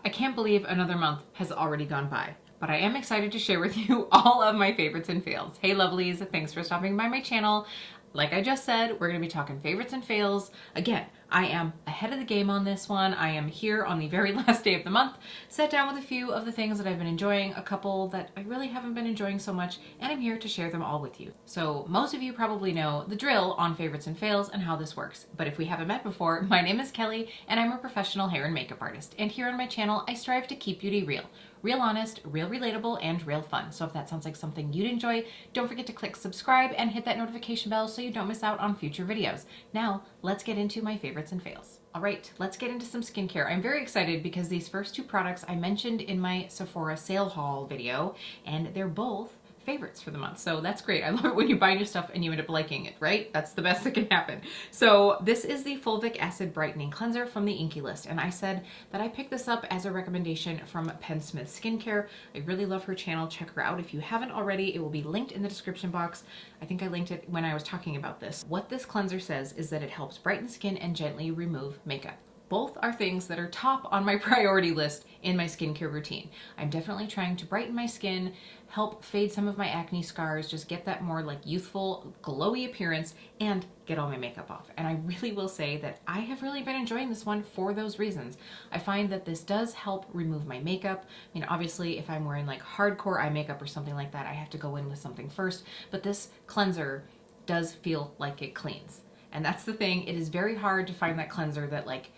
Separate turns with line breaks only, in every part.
I can't believe another month has already gone by, but I am excited to share with you all of my favorites and fails. Hey lovelies, thanks for stopping by my channel. Like I just said, we're going to be talking favorites and fails. Again, I am ahead of the game on this one. I am here on the very last day of the month, sat down with a few of the things that I've been enjoying, a couple that I really haven't been enjoying so much, and I'm here to share them all with you. So most of you probably know the drill on favorites and fails and how this works. But if we haven't met before, my name is Kelly and I'm a professional hair and makeup artist. And here on my channel, I strive to keep beauty real. Real honest, real relatable, and real fun. So if that sounds like something you'd enjoy, don't forget to click subscribe and hit that notification bell so you don't miss out on future videos. Now, let's get into my favorites and fails. All right, let's get into some skincare. I'm very excited because these first two products I mentioned in my Sephora sale haul video, and they're both favorites for the month. So that's great. I love it when you buy new stuff and you end up liking it, right? That's the best that can happen. So this is the Fulvic Acid Brightening Cleanser from the Inkey List. And I said that I picked this up as a recommendation from Penn Smith Skincare. I really love her channel. Check her out. If you haven't already, it will be linked in the description box. I think I linked it when I was talking about this. What this cleanser says is that it helps brighten skin and gently remove makeup. Both are things that are top on my priority list in my skincare routine. I'm definitely trying to brighten my skin, help fade some of my acne scars, just get that more like youthful, glowy appearance, and get all my makeup off. And I really will say that I have really been enjoying this one for those reasons. I find that this does help remove my makeup. I mean, obviously, if I'm wearing like hardcore eye makeup or something like that, I have to go in with something first, but this cleanser does feel like it cleans. And that's the thing, it is very hard to find that cleanser that like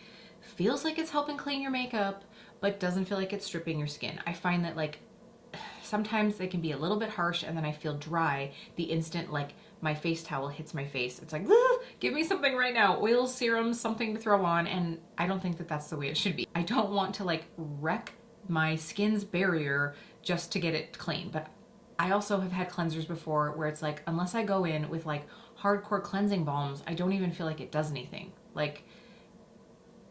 feels like it's helping clean your makeup, but doesn't feel like it's stripping your skin. I find that like sometimes they can be a little bit harsh and then I feel dry the instant like my face towel hits my face. It's like, give me something right now, oil, serum, something to throw on. And I don't think that that's the way it should be. I don't want to like wreck my skin's barrier just to get it clean. But I also have had cleansers before where it's like, unless I go in with like hardcore cleansing balms, I don't even feel like it does anything. Like,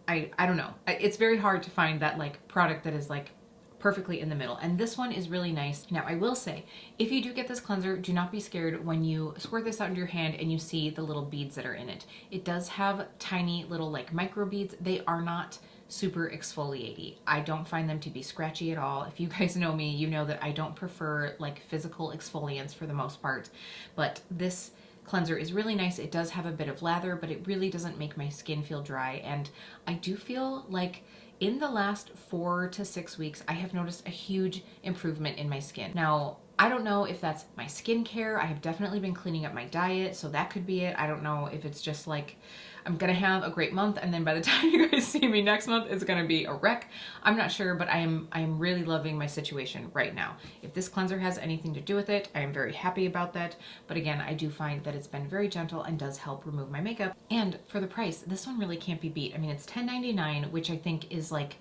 I don't know. It's very hard to find that like product that is like perfectly in the middle. And this one is really nice. Now I will say, if you do get this cleanser, do not be scared when you squirt this out into your hand and you see the little beads that are in it. It does have tiny little like micro beads. They are not super exfoliating. I don't find them to be scratchy at all. If you guys know me, you know that I don't prefer like physical exfoliants for the most part, but this cleanser is really nice. It does have a bit of lather, but it really doesn't make my skin feel dry. And I do feel like in the last 4 to 6 weeks, I have noticed a huge improvement in my skin. Now, I don't know if that's my skincare. I have definitely been cleaning up my diet, so that could be it. I don't know if it's just like I'm gonna have a great month and then by the time you guys see me next month, it's gonna be a wreck. I'm not sure, but I am really loving my situation right now. If this cleanser has anything to do with it, I am very happy about that. But again, I do find that it's been very gentle and does help remove my makeup. And for the price, this one really can't be beat. I mean, it's $10.99, which I think is like,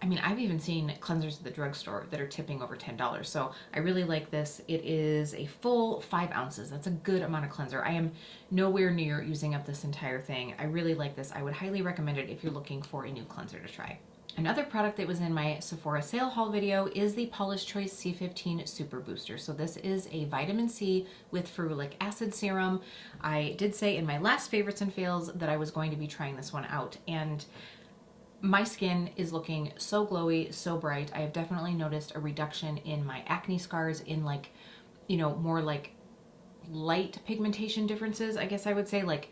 I mean, I've even seen cleansers at the drugstore that are tipping over $10. So I really like this. It is a full 5 ounces. That's a good amount of cleanser. I am nowhere near using up this entire thing. I really like this. I would highly recommend it if you're looking for a new cleanser to try. Another product that was in my Sephora sale haul video is the Paula's Choice C15 Super Booster. So this is a vitamin C with ferulic acid serum. I did say in my last favorites and fails that I was going to be trying this one out, and my skin is looking so glowy, so bright. I have definitely noticed a reduction in my acne scars, in like, you know, more like light pigmentation differences, I guess I would say, like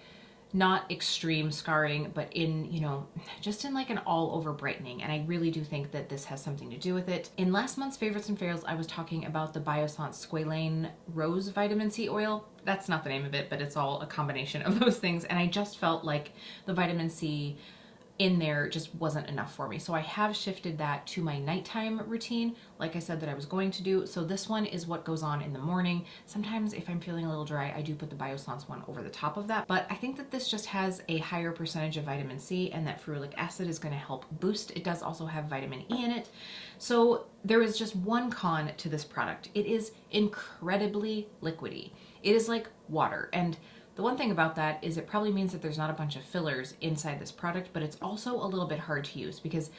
not extreme scarring, but in, you know, just in like an all over brightening. And I really do think that this has something to do with it. In last month's favorites and fails, I was talking about the Biossance Squalane Rose Vitamin C Oil. That's not the name of it, but it's all a combination of those things. And I just felt like the vitamin C in there just wasn't enough for me. So I have shifted that to my nighttime routine, like I said that I was going to do. So this one is what goes on in the morning. Sometimes if I'm feeling a little dry, I do put the Biossance one over the top of that. But I think that this just has a higher percentage of vitamin C, and that ferulic acid is going to help boost. It does also have vitamin E in it. So there is just one con to this product. It is incredibly liquidy. It is like water. And the one thing about that is it probably means that there's not a bunch of fillers inside this product, but it's also a little bit hard to use because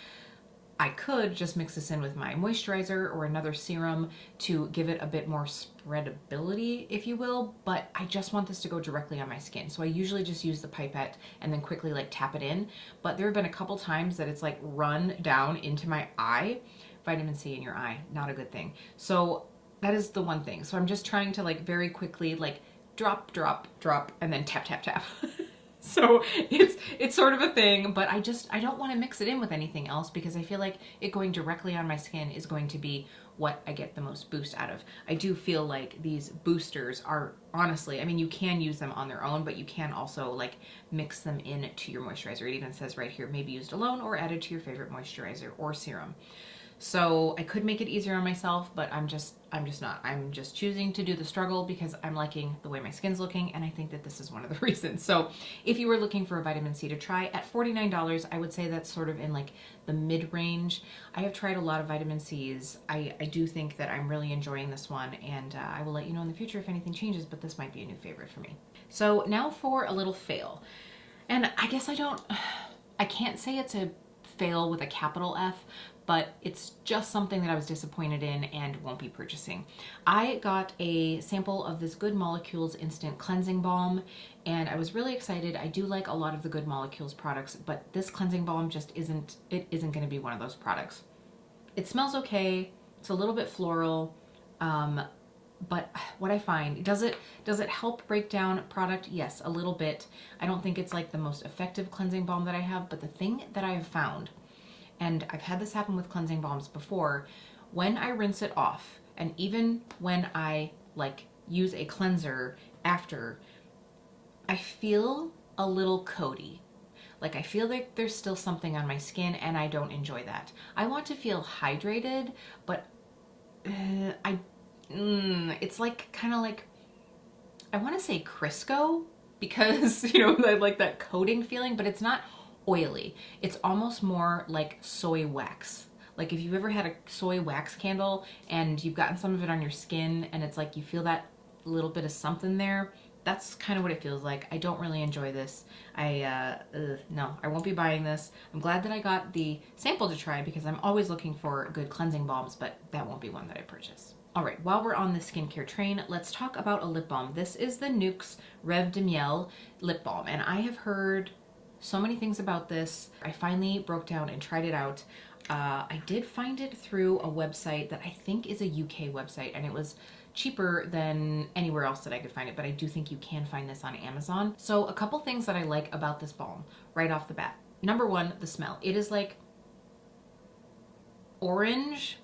I could just mix this in with my moisturizer or another serum to give it a bit more spreadability, if you will, but I just want this to go directly on my skin. So I usually just use the pipette and then quickly like tap it in. But there have been a couple times that it's like run down into my eye. Vitamin C in your eye, not a good thing. So that is the one thing. So I'm just trying to like very quickly like drop, drop, drop, and then tap, tap, tap. So it's sort of a thing, but I don't want to mix it in with anything else because I feel like it going directly on my skin is going to be what I get the most boost out of. I do feel like these boosters are honestly, I mean, you can use them on their own, but you can also like mix them in to your moisturizer. It even says right here, maybe used alone or added to your favorite moisturizer or serum. So I could make it easier on myself, but I'm just not. I'm just choosing to do the struggle because I'm liking the way my skin's looking, and I think that this is one of the reasons. So if you were looking for a vitamin C to try at $49, I would say that's sort of in like the mid-range. I have tried a lot of vitamin C's. I do think that I'm really enjoying this one, and I will let you know in the future if anything changes, but this might be a new favorite for me. So now for a little fail. And I guess I can't say it's a fail with a capital F, but it's just something that I was disappointed in and won't be purchasing. I got a sample of this Good Molecules Instant Cleansing Balm, and I was really excited. I do like a lot of the Good Molecules products, but this cleansing balm just isn't gonna be one of those products. It smells okay, it's a little bit floral, but what I find, does it help break down product? Yes, a little bit. I don't think it's like the most effective cleansing balm that I have, but the thing that I have found, and I've had this happen with cleansing balms before, when I rinse it off, and even when I like use a cleanser after, I feel a little coaty. Like I feel like there's still something on my skin and I don't enjoy that. I want to feel hydrated, but it's like kind of like, I want to say Crisco because, you know, I like that coating feeling, but it's not oily. It's almost more like soy wax. Like if you've ever had a soy wax candle and you've gotten some of it on your skin and it's like you feel that little bit of something there, that's kind of what it feels like. I don't really enjoy this. No, I won't be buying this. I'm glad that I got the sample to try because I'm always looking for good cleansing balms, but that won't be one that I purchase. All right, while we're on the skincare train, let's talk about a lip balm. This is the Nuxe Rêve de Miel lip balm, and I have heard so many things about this. I finally broke down and tried it out. I did find it through a website that I think is a UK website, and it was cheaper than anywhere else that I could find it, but I do think you can find this on Amazon. So a couple things that I like about this balm right off the bat. Number one, the smell. It is like orange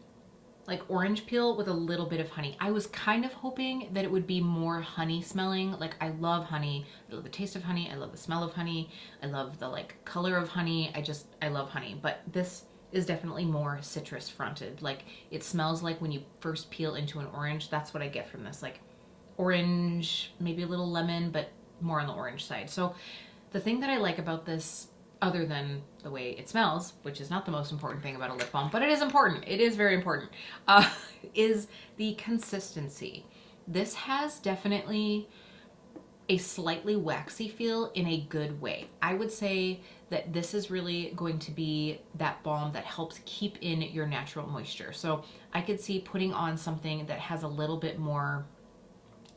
peel with a little bit of honey. I was kind of hoping that it would be more honey smelling. Like I love honey. I love the taste of honey. I love the smell of honey. I love the like color of honey. I love honey, but this is definitely more citrus fronted. Like it smells like when you first peel into an orange. That's what I get from this. Like orange, maybe a little lemon, but more on the orange side. So the thing that I like about this, other than the way it smells, which is not the most important thing about a lip balm, but it is important, it is very important, is the consistency. This has definitely a slightly waxy feel in a good way. I would say that this is really going to be that balm that helps keep in your natural moisture. So I could see putting on something that has a little bit more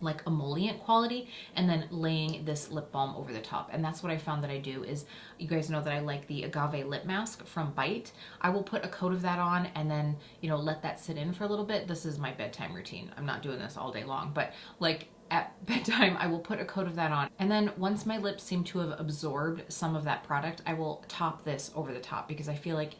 like emollient quality and then laying this lip balm over the top. And that's what I found that I do is, you guys know that I like the agave lip mask from Bite. I will put a coat of that on and then, you know, let that sit in for a little bit. This is my bedtime routine. I'm not doing this all day long, but like at bedtime, I will put a coat of that on. And then once my lips seem to have absorbed some of that product, I will top this over the top because I feel like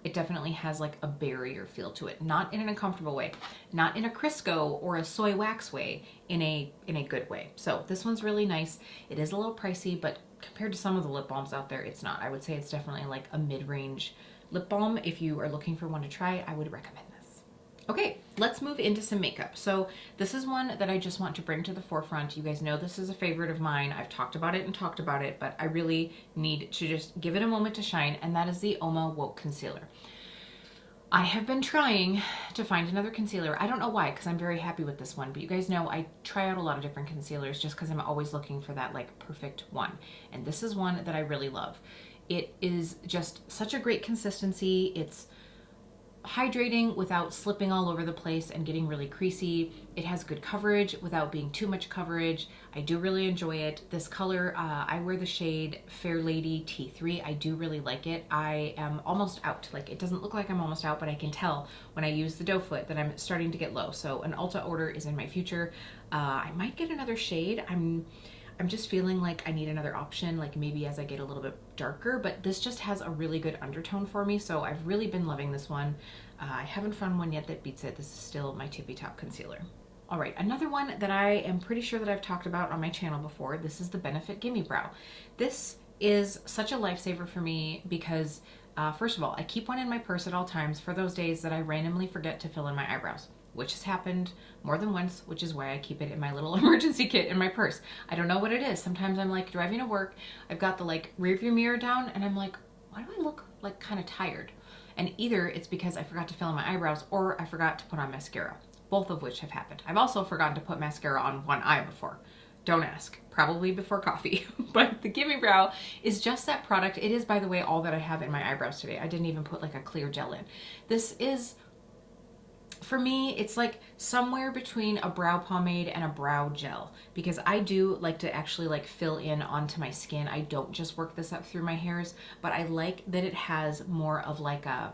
it definitely has like a barrier feel to it. Not in an uncomfortable way, not in a Crisco or a soy wax way, in a good way. So this one's really nice. It is a little pricey, but compared to some of the lip balms out there, it's not. I would say it's definitely like a mid-range lip balm. If you are looking for one to try, I would recommend this. Okay, let's move into some makeup. So this is one that I just want to bring to the forefront. You guys know this is a favorite of mine. I've talked about it and talked about it, but I really need to just give it a moment to shine, and that is the Oma Woke Concealer. I have been trying to find another concealer. I don't know why, because I'm very happy with this one, but you guys know I try out a lot of different concealers just because I'm always looking for that like perfect one. And this is one that I really love. It is just such a great consistency. It's hydrating without slipping all over the place and getting really creasy. It has good coverage without being too much coverage. I do really enjoy it. This color, I wear the shade Fair Lady T3. I do really like it. I am almost out. Like, it doesn't look like I'm almost out, but I can tell when I use the doe foot that I'm starting to get low. So an Ulta order is in my future. I might get another shade. I'm just feeling like I need another option, like maybe as I get a little bit darker, but this just has a really good undertone for me, so I've really been loving this one. I haven't found one yet that beats it. This is still my tippy top concealer. All right, another one that I am pretty sure that I've talked about on my channel before, this is the Benefit Gimme Brow. This is such a lifesaver for me because, first of all, I keep one in my purse at all times for those days that I randomly forget to fill in my eyebrows, which has happened more than once, which is why I keep it in my little emergency kit in my purse. I don't know what it is. Sometimes I'm like driving to work, I've got the like rear view mirror down, and I'm like, why do I look like kind of tired? And either it's because I forgot to fill in my eyebrows or I forgot to put on mascara, both of which have happened. I've also forgotten to put mascara on one eye before. Don't ask, probably before coffee. But the Gimme Brow is just that product. It is, by the way, all that I have in my eyebrows today. I didn't even put like a clear gel in. This is, for me, it's like somewhere between a brow pomade and a brow gel, because I do like to actually like fill in onto my skin. I don't just work this up through my hairs, but I like that it has more of like a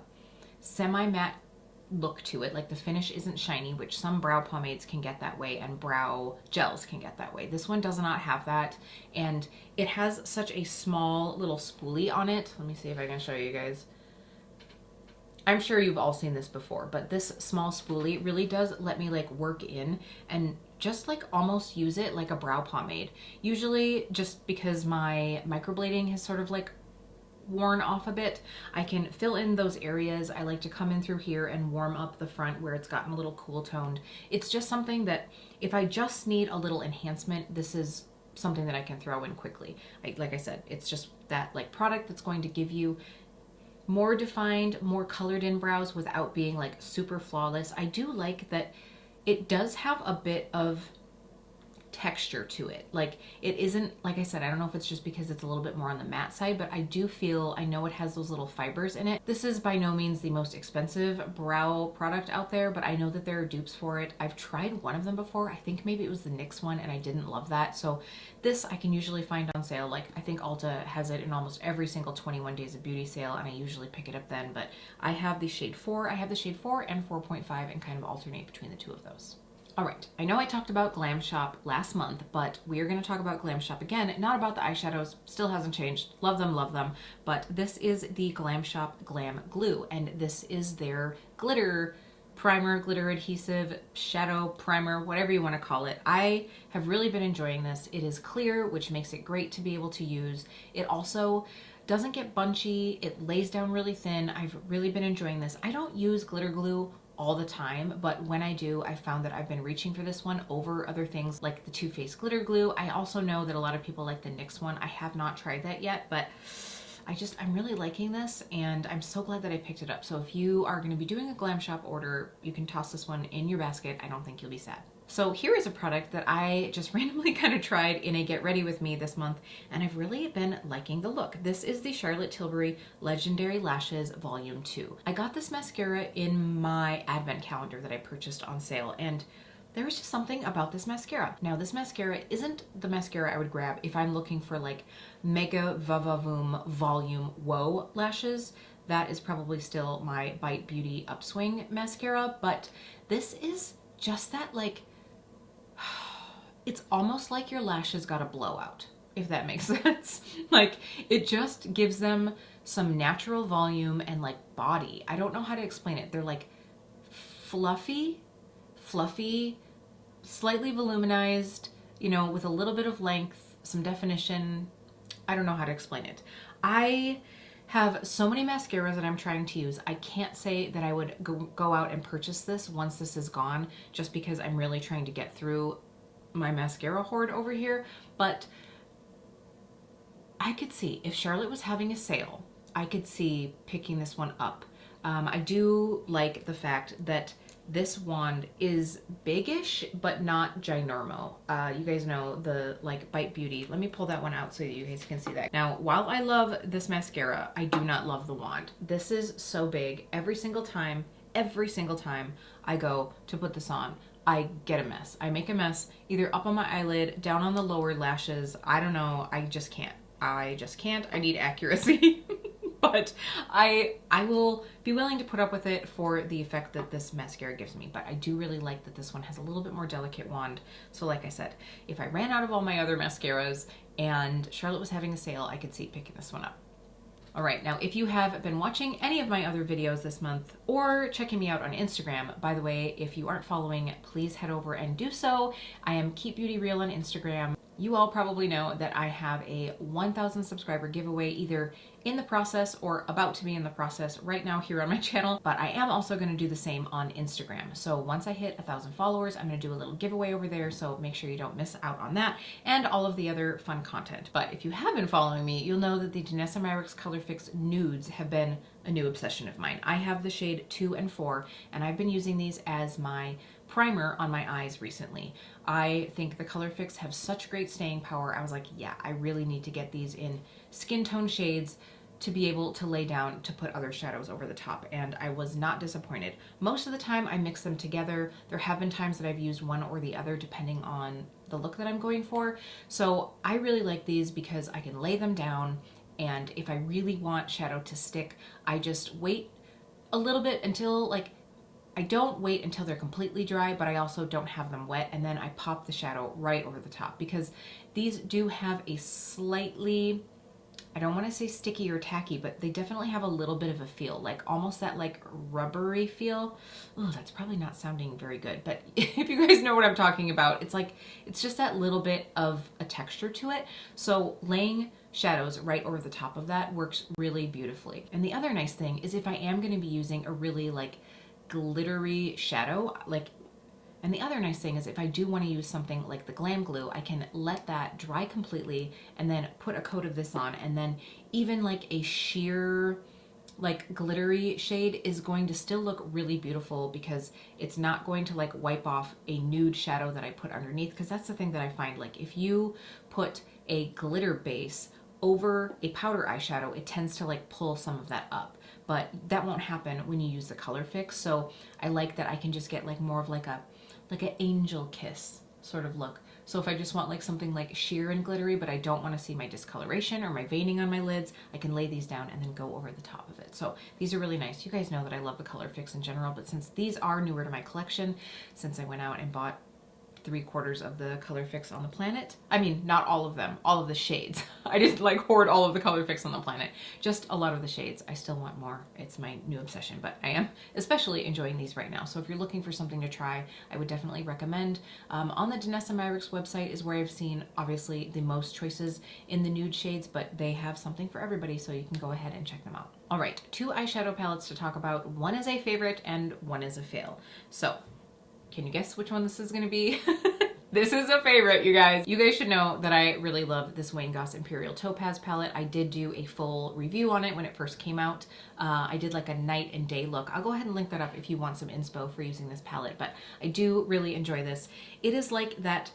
semi-matte look to it. Like the finish isn't shiny, which some brow pomades can get that way and brow gels can get that way. This one does not have that, and it has such a small little spoolie on it. Let me see if I can show you guys. I'm sure you've all seen this before, but this small spoolie really does let me like work in and just like almost use it like a brow pomade. Usually, just because my microblading has sort of like worn off a bit, I can fill in those areas. I like to come in through here and warm up the front where it's gotten a little cool toned. It's just something that if I just need a little enhancement, this is something that I can throw in quickly. Like I said, it's just that like product that's going to give you more defined, more colored in brows without being like super flawless. I do like that it does have a bit of texture to it. Like it isn't, like I said, I don't know if it's just because it's a little bit more on the matte side, but I do feel, I know it has those little fibers in it. This is by no means the most expensive brow product out there, but I know that there are dupes for it. I've tried one of them before. I think maybe it was the NYX one, and I didn't love that. So this I can usually find on sale. Like I think Ulta has it in almost every single 21 Days of Beauty sale, and I usually pick it up then, but I have the shade 4. I have the shade 4 and 4.5 and kind of alternate between the two of those. All right, I know I talked about Glam Shop last month, but we are going to talk about Glam Shop again, not about the eyeshadows, still hasn't changed, love them, but this is the Glam Shop Glam Glue, and this is their glitter primer, glitter adhesive, shadow primer, whatever you want to call it. I have really been enjoying this. It is clear, which makes it great to be able to use. It also doesn't get bunchy, it lays down really thin. I've really been enjoying this. I don't use glitter glue all the time, but when I do, I found that I've been reaching for this one over other things like the Too Faced glitter glue. I also know that a lot of people like the NYX one. I have not tried that yet, but I'm really liking this, and I'm so glad that I picked it up. So if you are going to be doing a Glam Shop order, you can toss this one in your basket. I don't think you'll be sad. So here is a product that I just randomly kind of tried in a Get Ready With Me this month, and I've really been liking the look. This is the Charlotte Tilbury Legendary Lashes Volume 2. I got this mascara in my advent calendar that I purchased on sale, and there was just something about this mascara. Now, this mascara isn't the mascara I would grab if I'm looking for like Mega Vavavoom Volume Whoa lashes. That is probably still my Bite Beauty Upswing mascara, but this is just that like, it's almost like your lashes got a blowout, if that makes sense. Like it just gives them some natural volume and like body. I don't know how to explain it. They're like fluffy, slightly voluminized, you know, with a little bit of length, some definition. I don't know how to explain it. I have so many mascaras that I'm trying to use. I can't say that I would go out and purchase this once this is gone, just because I'm really trying to get through my mascara hoard over here. But I could see if Charlotte was having a sale, I could see picking this one up. I do like the fact that this wand is biggish, but not ginormo. You guys know the like Bite Beauty. Let me pull that one out so that you guys can see that. Now, while I love this mascara, I do not love the wand. This is so big. Every single time every single time I go to put this on, I get a mess. I make a mess either up on my eyelid, down on the lower lashes. I don't know. I just can't. I just can't. I need accuracy. But I will be willing to put up with it for the effect that this mascara gives me. But I do really like that this one has a little bit more delicate wand. So like I said, if I ran out of all my other mascaras and Charlotte was having a sale, I could see picking this one up. All right, now if you have been watching any of my other videos this month or checking me out on Instagram, by the way, if you aren't following, please head over and do so. I am KEEPBEAUTYREAL on Instagram. You all probably know that I have a 1,000 subscriber giveaway either in the process or about to be in the process right now here on my channel, but I am also going to do the same on Instagram. So once I hit 1,000 followers, I'm going to do a little giveaway over there, so make sure you don't miss out on that and all of the other fun content. But if you have been following me, you'll know that the Danessa Myricks Color Fix Nudes have been a new obsession of mine. I have the shade 2 and 4, and I've been using these as my primer on my eyes recently. I think the Color Fix have such great staying power. I was like, yeah, I really need to get these in skin tone shades to be able to lay down to put other shadows over the top, and I was not disappointed. Most of the time I mix them together. There have been times that I've used one or the other depending on the look that I'm going for. So I really like these because I can lay them down, and if I really want shadow to stick, I just wait a little bit until, like, I don't wait until they're completely dry, but I also don't have them wet, and then I pop the shadow right over the top because these do have a slightly, I don't want to say sticky or tacky, but they definitely have a little bit of a feel, like almost that like rubbery feel. Oh, that's probably not sounding very good, but if you guys know what I'm talking about, it's like, it's just that little bit of a texture to it. So laying shadows right over the top of that works really beautifully. And the other nice thing is if I am going to be using a really like glittery shadow, and the other nice thing is if I do want to use something like the Glam glue, I can let that dry completely and then put a coat of this on, and then even like a sheer like glittery shade is going to still look really beautiful because it's not going to like wipe off a nude shadow that I put underneath, because that's the thing that I find, like if you put a glitter base over a powder eyeshadow, it tends to like pull some of that up. But that won't happen when you use the Color Fix. So I like that I can just get like more of like an angel kiss sort of look. So if I just want like something like sheer and glittery, but I don't want to see my discoloration or my veining on my lids, I can lay these down and then go over the top of it. So these are really nice. You guys know that I love the Color Fix in general, but since these are newer to my collection, since I went out and bought 3/4 of the Color Fix on the planet. I mean, not all of them, all of the shades. I didn't like hoard all of the Color Fix on the planet, just a lot of the shades. I still want more. It's my new obsession, but I am especially enjoying these right now. So if you're looking for something to try, I would definitely recommend. On the Danessa Myricks website is where I've seen obviously the most choices in the nude shades, but they have something for everybody, so you can go ahead and check them out. All right, 2 eyeshadow palettes to talk about. One is a favorite and one is a fail. So can you guess which one this is going to be? This is a favorite, you guys. You guys should know that I really love this Wayne Goss Imperial Topaz palette. I did do a full review on it when it first came out. I did like a night and day look. I'll go ahead and link that up if you want some inspo for using this palette, but I do really enjoy this. It is like that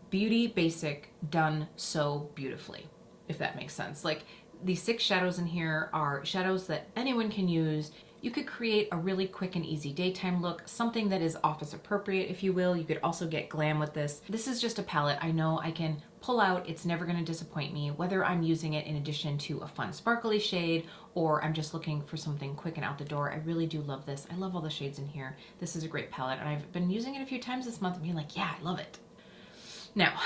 beauty basic done so beautifully, if that makes sense. Like, the 6 shadows in here are shadows that anyone can use. You could create a really quick and easy daytime look, something that is office appropriate, if you will. You could also get glam with this. This is just a palette I know I can pull out. It's never going to disappoint me, whether I'm using it in addition to a fun sparkly shade or I'm just looking for something quick and out the door. I really do love this. I love all the shades in here. This is a great palette, and I've been using it a few times this month and being like, yeah, I love it. Now,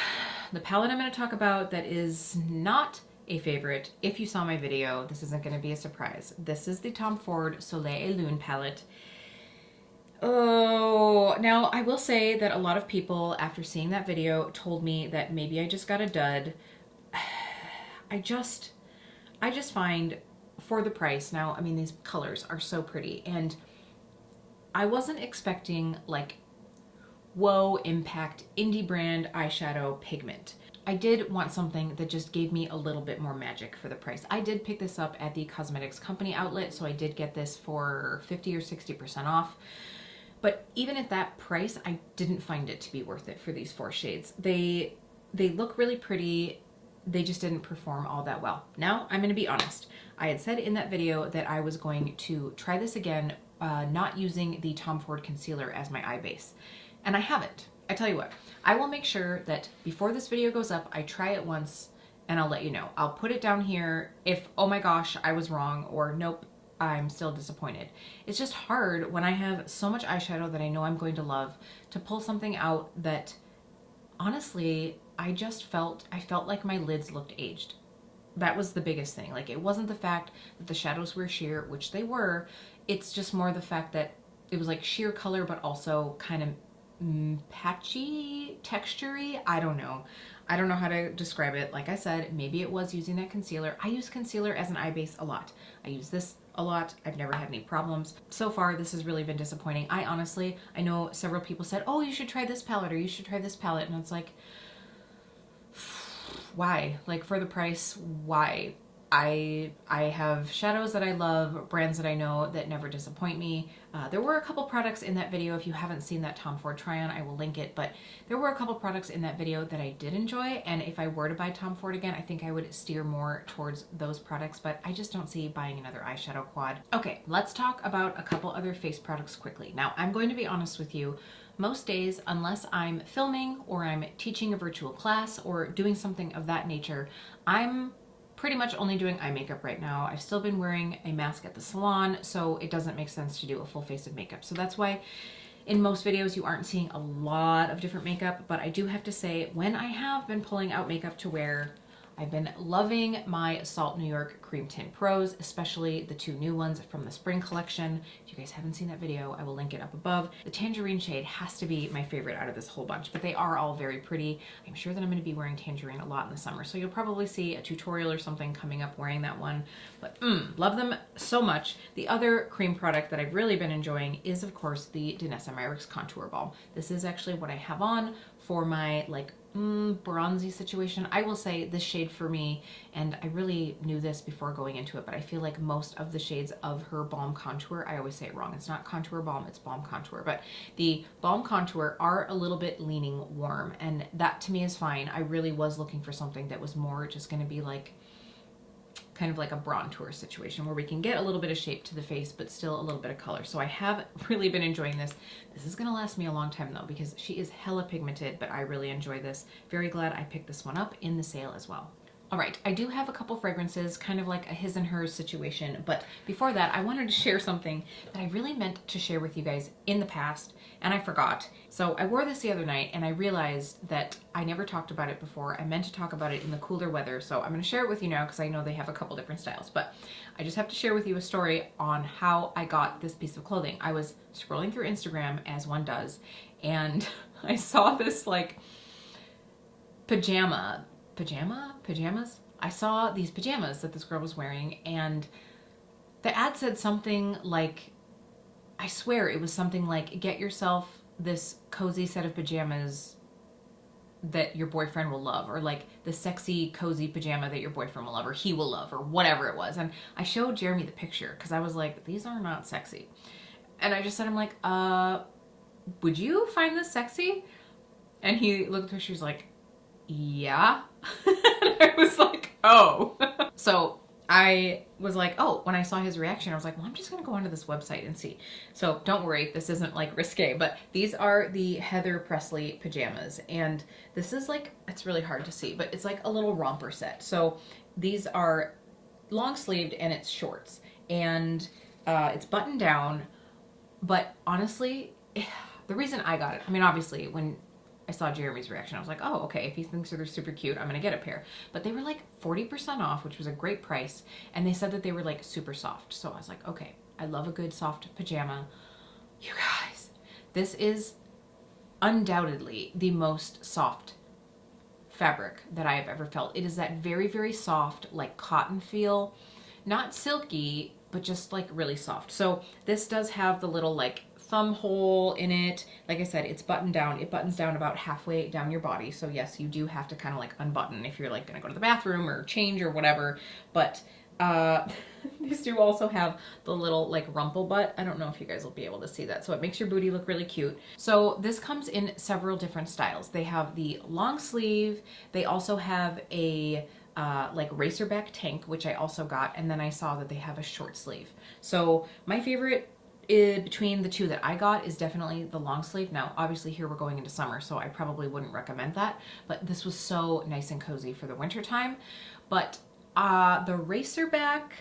the palette I'm going to talk about that is not a favorite, if you saw my video, this isn't going to be a surprise. This is the Tom Ford Soleil et Lune palette. Oh, now I will say that a lot of people after seeing that video told me that maybe I just got a dud. I just find for the price, now, I mean, these colors are so pretty, and I wasn't expecting like whoa impact indie brand eyeshadow pigment. I did want something that just gave me a little bit more magic for the price. I did pick this up at the Cosmetics Company outlet, so I did get this for 50 or 60% off. But even at that price, I didn't find it to be worth it for these 4 shades. They look really pretty. They just didn't perform all that well. Now, I'm going to be honest. I had said in that video that I was going to try this again not using the Tom Ford concealer as my eye base. And I haven't. I tell you what, I will make sure that before this video goes up, I try it once and I'll let you know. I'll put it down here if, oh my gosh, I was wrong, or nope, I'm still disappointed. It's just hard when I have so much eyeshadow that I know I'm going to love to pull something out that honestly, I felt like my lids looked aged. That was the biggest thing. Like, it wasn't the fact that the shadows were sheer, which they were. It's just more the fact that it was like sheer color, but also kind of patchy, textury. I don't know. I don't know how to describe it. Like I said, maybe it was using that concealer. I use concealer as an eye base a lot. I use this a lot. I've never had any problems. So far, this has really been disappointing. I know several people said, oh, you should try this palette, or you should try this palette. And it's like, why? Like, for the price, why? I have shadows that I love, brands that I know that never disappoint me. There were a couple products in that video. If you haven't seen that Tom Ford try-on, I will link it. But there were a couple products in that video that I did enjoy. And if I were to buy Tom Ford again, I think I would steer more towards those products. But I just don't see buying another eyeshadow quad. Okay, let's talk about a couple other face products quickly. Now, I'm going to be honest with you. Most days, unless I'm filming or I'm teaching a virtual class or doing something of that nature, I'm pretty much only doing eye makeup right now. I've still been wearing a mask at the salon, so it doesn't make sense to do a full face of makeup. So that's why in most videos you aren't seeing a lot of different makeup, but I do have to say, when I have been pulling out makeup to wear, I've been loving my Salt New York Cream Tint Pros, especially the two new ones from the spring collection. If you guys haven't seen that video, I will link it up above. The tangerine shade has to be my favorite out of this whole bunch, but they are all very pretty. I'm sure that I'm going to be wearing tangerine a lot in the summer, so you'll probably see a tutorial or something coming up wearing that one. But love them so much. The other cream product that I've really been enjoying is, of course, the Danessa Myricks Contour Balm. This is actually what I have on for my like bronzy situation. I will say this shade for me, and I really knew this before going into it, but I feel like most of the shades of her Balm Contour, I always say it wrong. It's not Contour Balm, it's Balm Contour, but the Balm Contour are a little bit leaning warm, and that to me is fine. I really was looking for something that was more just going to be like kind of like a bronzer situation where we can get a little bit of shape to the face, but still a little bit of color. So I have really been enjoying this. This is gonna last me a long time though, because she is hella pigmented, but I really enjoy this. Very glad I picked this one up in the sale as well. All right, I do have a couple fragrances, kind of like a his and hers situation, but before that, I wanted to share something that I really meant to share with you guys in the past, and I forgot. So I wore this the other night, and I realized that I never talked about it before. I meant to talk about it in the cooler weather, so I'm gonna share it with you now because I know they have a couple different styles, but I just have to share with you a story on how I got this piece of clothing. I was scrolling through Instagram, as one does, and I saw this like pajamas. I saw these pajamas that this girl was wearing, and the ad said something like, I swear it was something like, get yourself this cozy set of pajamas that your boyfriend will love, or like the sexy cozy pajama that your boyfriend will love, or he will love, or whatever it was. And I showed Jeremy the picture because I was like, these are not sexy. And I just said, I'm like, would you find this sexy? And he looked at her, she was like, yeah. And I was like, oh. So I was like, oh, when I saw his reaction, I was like, well, I'm just gonna go onto this website and see. So don't worry, this isn't like risque, but these are the Heather Presley pajamas. And this is like, it's really hard to see, but it's like a little romper set. So these are long sleeved and it's shorts, and it's buttoned down. But honestly, the reason I got it, I mean, obviously when I saw Jeremy's reaction, I was like, oh, okay, if he thinks they're super cute, I'm gonna get a pair. But they were like 40% off, which was a great price. And they said that they were like super soft. So I was like, okay, I love a good soft pajama. You guys, this is undoubtedly the most soft fabric that I have ever felt. It is that very, very soft, like cotton feel, not silky, but just like really soft. So this does have the little like thumb hole in it. Like I said, it's buttoned down. It buttons down about halfway down your body. So yes, you do have to kind of like unbutton if you're like gonna go to the bathroom or change or whatever. But these do also have the little like rumple butt. I don't know if you guys will be able to see that. So it makes your booty look really cute. So this comes in several different styles. They have the long sleeve. They also have a like racerback tank, which I also got. And then I saw that they have a short sleeve. So my favorite between the two that I got is definitely the long sleeve. Now, obviously here we're going into summer, so I probably wouldn't recommend that, but this was so nice and cozy for the winter time. But the racer back,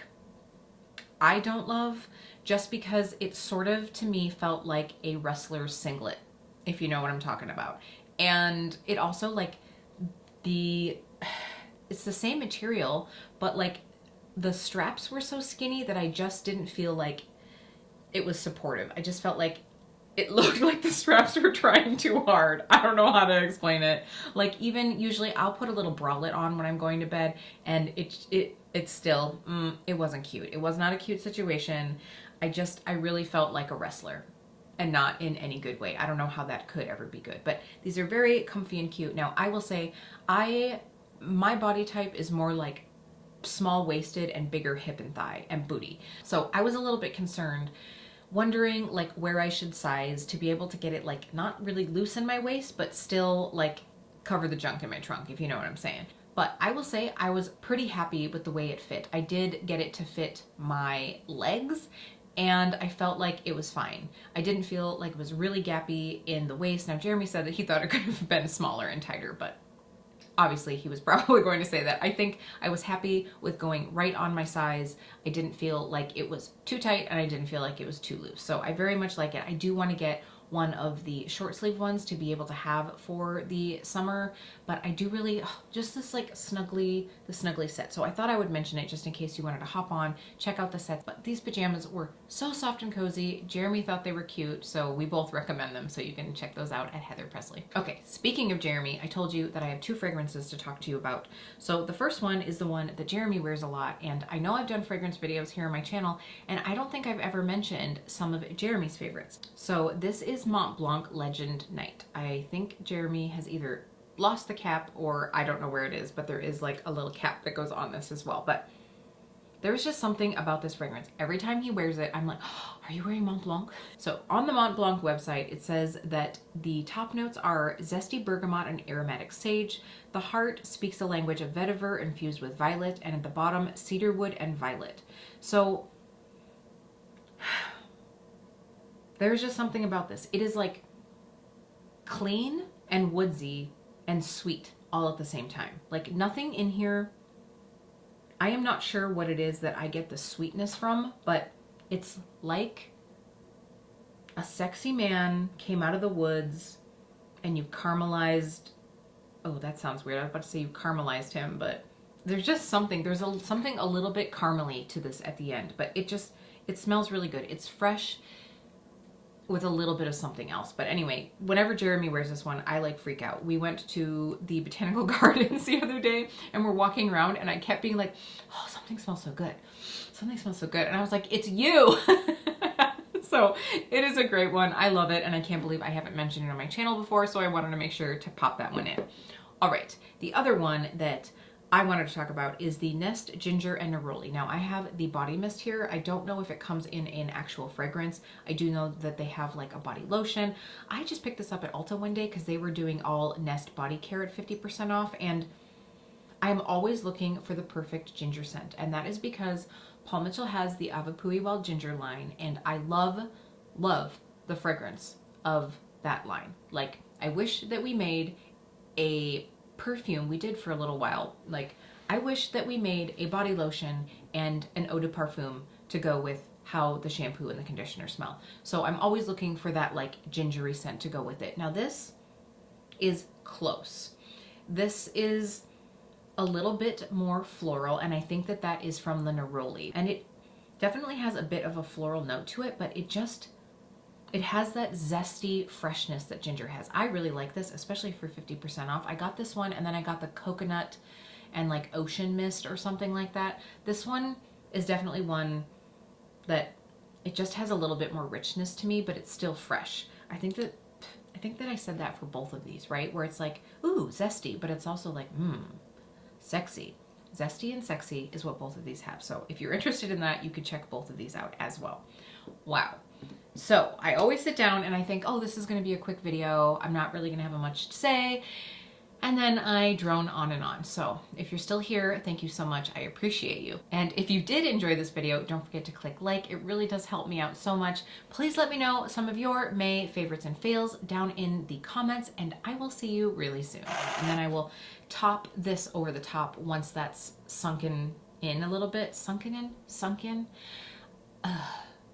I don't love, just because it sort of, to me, felt like a wrestler's singlet, if you know what I'm talking about. And it also, like, it's the same material, but like the straps were so skinny that I just didn't feel like it was supportive. I just felt like it looked like the straps were trying too hard. I don't know how to explain it. Like, even usually I'll put a little bralette on when I'm going to bed, and it's still, it wasn't cute. It was not a cute situation. I really felt like a wrestler, and not in any good way. I don't know how that could ever be good, but these are very comfy and cute. Now, I will say, my body type is more like small waisted and bigger hip and thigh and booty. So I was a little bit concerned, wondering like where I should size to be able to get it like not really loose in my waist, but still like cover the junk in my trunk, if you know what I'm saying. But I will say I was pretty happy with the way it fit. I did get it to fit my legs, and I felt like it was fine. I didn't feel like it was really gappy in the waist. Now, Jeremy said that he thought it could have been smaller and tighter, but obviously he was probably going to say that. I think I was happy with going right on my size. I didn't feel like it was too tight, and I didn't feel like it was too loose. So I very much like it. I do want to get one of the short sleeve ones to be able to have for the summer, but I do really just this like the snuggly set. So I thought I would mention it just in case you wanted to hop on, check out the sets. But these pajamas were so soft and cozy. Jeremy thought they were cute, so we both recommend them, so you can check those out at Heather Presley. Okay, speaking of Jeremy, I told you that I have two fragrances to talk to you about. So the first one is the one that Jeremy wears a lot, and I know I've done fragrance videos here on my channel, and I don't think I've ever mentioned some of Jeremy's favorites. So this is Mont Blanc Legend Night. I think Jeremy has either lost the cap or I don't know where it is, but there is like a little cap that goes on this as well. But there's just something about this fragrance. Every time he wears it, I'm like, oh, are you wearing Mont Blanc? So on the Mont Blanc website, it says that the top notes are zesty bergamot and aromatic sage. The heart speaks the language of vetiver infused with violet, and at the bottom, cedarwood and violet. So there's just something about this. It is like clean and woodsy and sweet all at the same time. Like nothing in here, I am not sure what it is that I get the sweetness from, but it's like a sexy man came out of the woods and you caramelized, oh, that sounds weird. I was about to say you caramelized him, but there's just something, something a little bit caramely to this at the end, but it smells really good. It's fresh with a little bit of something else. But anyway, whenever Jeremy wears this one, I like freak out. We went to the botanical gardens the other day and we're walking around and I kept being like, oh, something smells so good. Something smells so good. And I was like, it's you. So it is a great one. I love it. And I can't believe I haven't mentioned it on my channel before. So I wanted to make sure to pop that one in. All right. The other one that I wanted to talk about is the Nest Ginger and Neroli. Now I have the body mist here. I don't know if it comes in an actual fragrance. I do know that they have like a body lotion. I just picked this up at Ulta one day because they were doing all Nest body care at 50% off, and I'm always looking for the perfect ginger scent, and that is because Paul Mitchell has the Avapui Wild Ginger line, and I love the fragrance of that line. Like, I wish that we made a perfume, we did for a little while, like I wish that we made a body lotion and an eau de parfum to go with how the shampoo and the conditioner smell. So I'm always looking for that like gingery scent to go with it. Now this is close. This is a little bit more floral, and I think that that is from the Neroli, and it definitely has a bit of a floral note to it, but it has that zesty freshness that ginger has. I really like this, especially for 50% off. I got this one, and then I got the coconut and like ocean mist or something like that. This one is definitely one that it just has a little bit more richness to me, but it's still fresh. I think that I said that for both of these, right? Where it's like, ooh, zesty, but it's also like, sexy. Zesty and sexy is what both of these have. So if you're interested in that, you could check both of these out as well. Wow. So I always sit down and I think, oh, this is going to be a quick video. I'm not really going to have much to say. And then I drone on and on. So if you're still here, thank you so much. I appreciate you. And if you did enjoy this video, don't forget to click like. It really does help me out so much. Please let me know some of your May favorites and fails down in the comments, and I will see you really soon. And then I will top this over the top once that's sunken in a little bit. Sunk in?